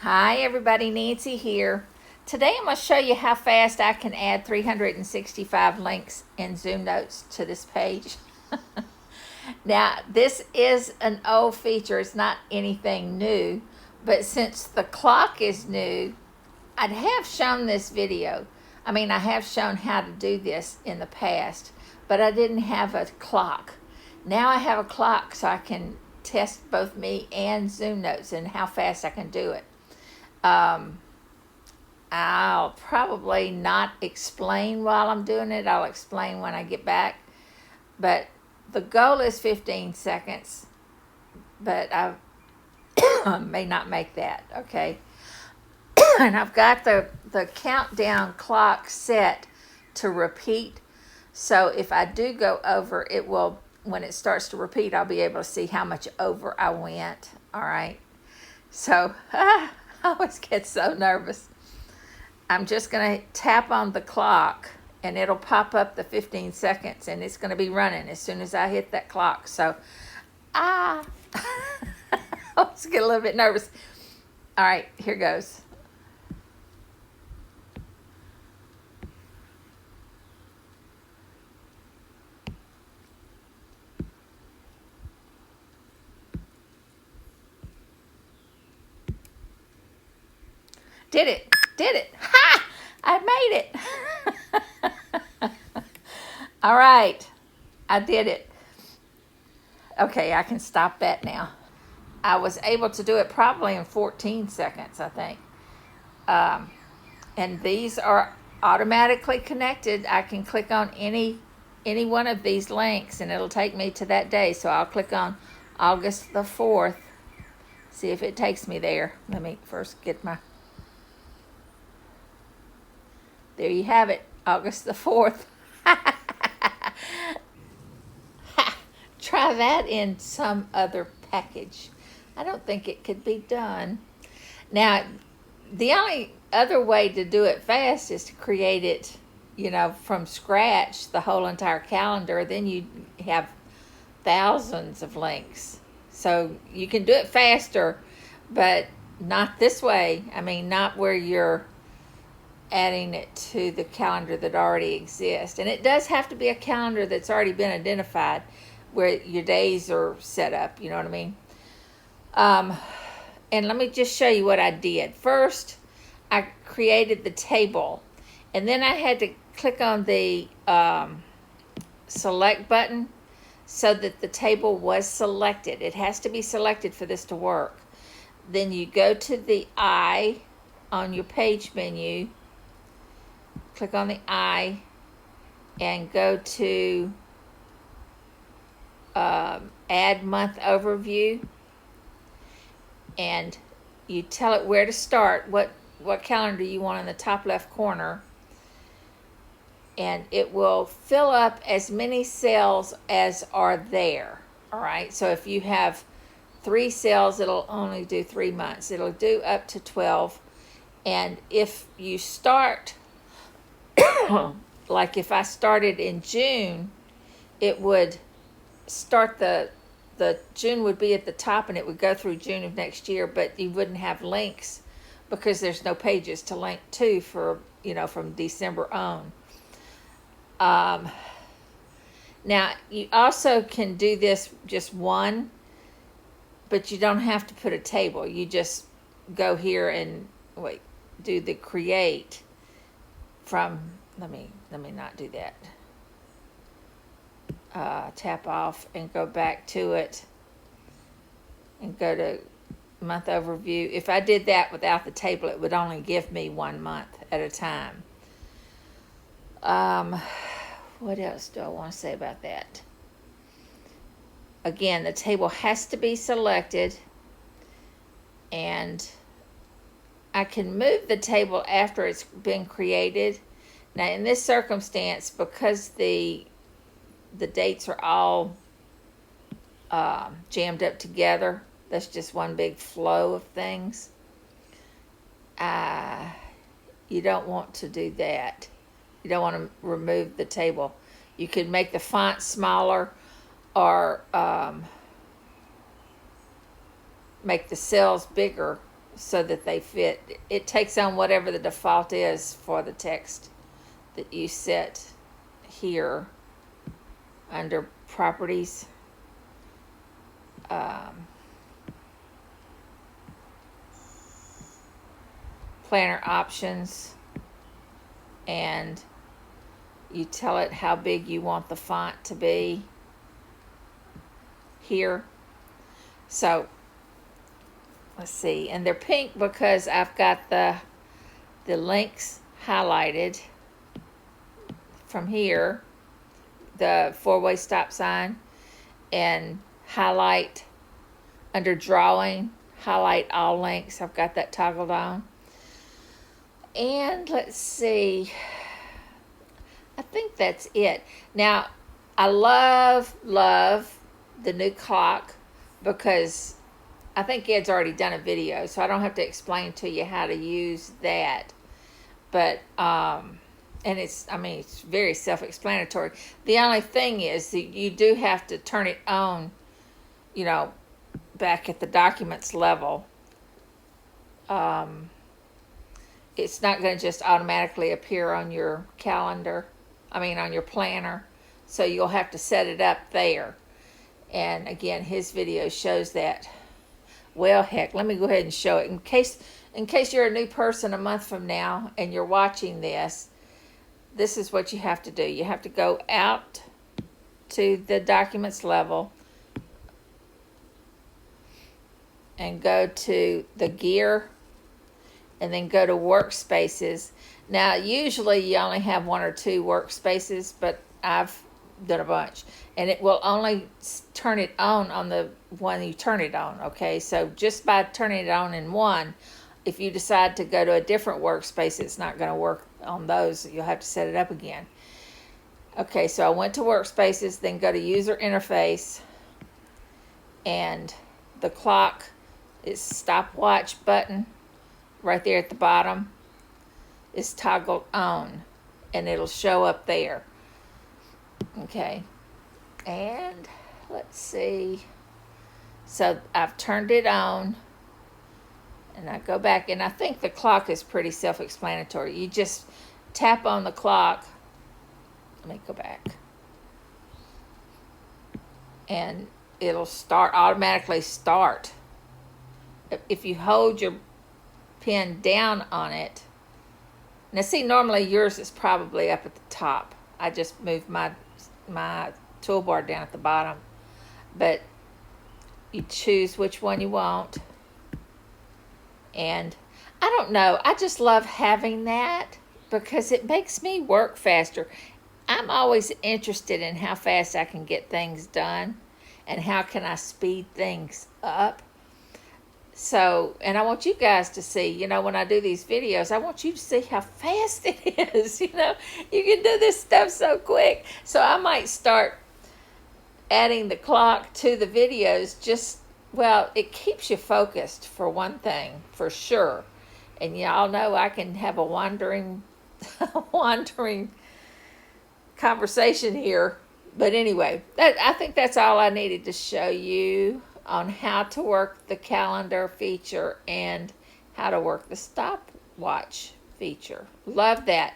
Hi everybody, Nancy here. Today I'm going to show you how fast I can add 365 links in ZoomNotes to this page. Now, this is an old feature, it's not anything new, but since the clock is new, I have shown this video. I have shown how to do this in the past, but I didn't have a clock. Now I have a clock so I can test both me and ZoomNotes and how fast I can do it. I'll probably not explain while I'm doing it. I'll explain when I get back. But the goal is 15 seconds, but I may not make that, okay? And I've got the countdown clock set to repeat. So if I do go over, it will, when it starts to repeat, I'll be able to see how much over I went, all right? So, I always get so nervous. I'm just going to tap on the clock and it'll pop up the 15 seconds and it's going to be running as soon as I hit that clock. So, I always get a little bit nervous. All right, here goes. Did it. Ha! I made it. All right, I did it. Okay, I can stop that now. I was able to do it probably in 14 seconds, I think. And these are automatically connected. I can click on any one of these links and it'll take me to that day. So I'll click on August the 4th. See if it takes me there. Let me first get my... There you have it, August the 4th. Try that in some other package. I don't think it could be done. Now, the only other way to do it fast is to create it, from scratch, the whole entire calendar. Then you have thousands of links. So you can do it faster, but not this way. Not where you're adding it to the calendar that already exists. And it does have to be a calendar that's already been identified where your days are set up, you know what I mean? And let me just show you what I did. First, I created the table, and then I had to click on the select button so that the table was selected. It has to be selected for this to work. Then you go to the eye on your page menu, click on the eye, and go to add month overview, and you tell it where to start, what calendar you want in the top left corner, and it will fill up as many cells as are there. All right, so if you have 3 cells, it'll only do 3 months. It'll do up to 12. And if you start like if I started in June, it would start the June would be at the top and it would go through June of next year, but you wouldn't have links because there's no pages to link to for, from December on. Now, you also can do this just one, but you don't have to put a table. You just go here and do the create from, let me not do that. Tap off and go back to it and go to month overview. If I did that without the table, it would only give me 1 month at a time. What else do I want to say about that? Again, the table has to be selected, and I can move the table after it's been created. Now, in this circumstance, because the dates are all jammed up together, that's just one big flow of things. You don't want to do that. You don't want to remove the table. You could make the font smaller or make the cells bigger so that they fit. It takes on whatever the default is for the text that you set here under properties. Planner options, and you tell it how big you want the font to be here. So let's see, and they're pink because I've got the links highlighted from here, the four-way stop sign, and highlight under drawing, highlight all links. I've got that toggled on. And let's see, I think that's it. Now, I love the new clock because I think Ed's already done a video, so I don't have to explain to you how to use that. But, and it's very self-explanatory. The only thing is that you do have to turn it on, back at the documents level. It's not going to just automatically appear on your calendar, on your planner. So you'll have to set it up there. And again, his video shows that. Well, heck, let me go ahead and show it. In case you're a new person a month from now and you're watching this, this is what you have to do. You have to go out to the documents level and go to the gear and then go to workspaces. Now, usually you only have one or two workspaces, but I've done a bunch. And it will only turn it on the one you turn it on, okay? So just by turning it on in one, if you decide to go to a different workspace, it's not going to work on those. You'll have to set it up again. Okay, so I went to workspaces, then go to user interface, and the clock is stopwatch button right there at the bottom is toggled on, and it'll show up there. Okay, and let's see. So I've turned it on, and I go back, and I think the clock is pretty self-explanatory. You just tap on the clock. Let me go back. And it'll automatically start. If you hold your pen down on it. Now see, normally yours is probably up at the top. I just moved my toolbar down at the bottom. But you choose which one you want. And I don't know, I just love having that because it makes me work faster. I'm always interested in how fast I can get things done and how can I speed things up. So, and I want you guys to see, when I do these videos, I want you to see how fast it is, you can do this stuff so quick. So I might start adding the clock to the videos it keeps you focused for one thing, for sure. And y'all know I can have a wandering conversation here. But anyway, I think that's all I needed to show you on how to work the calendar feature and how to work the stopwatch feature. Love that.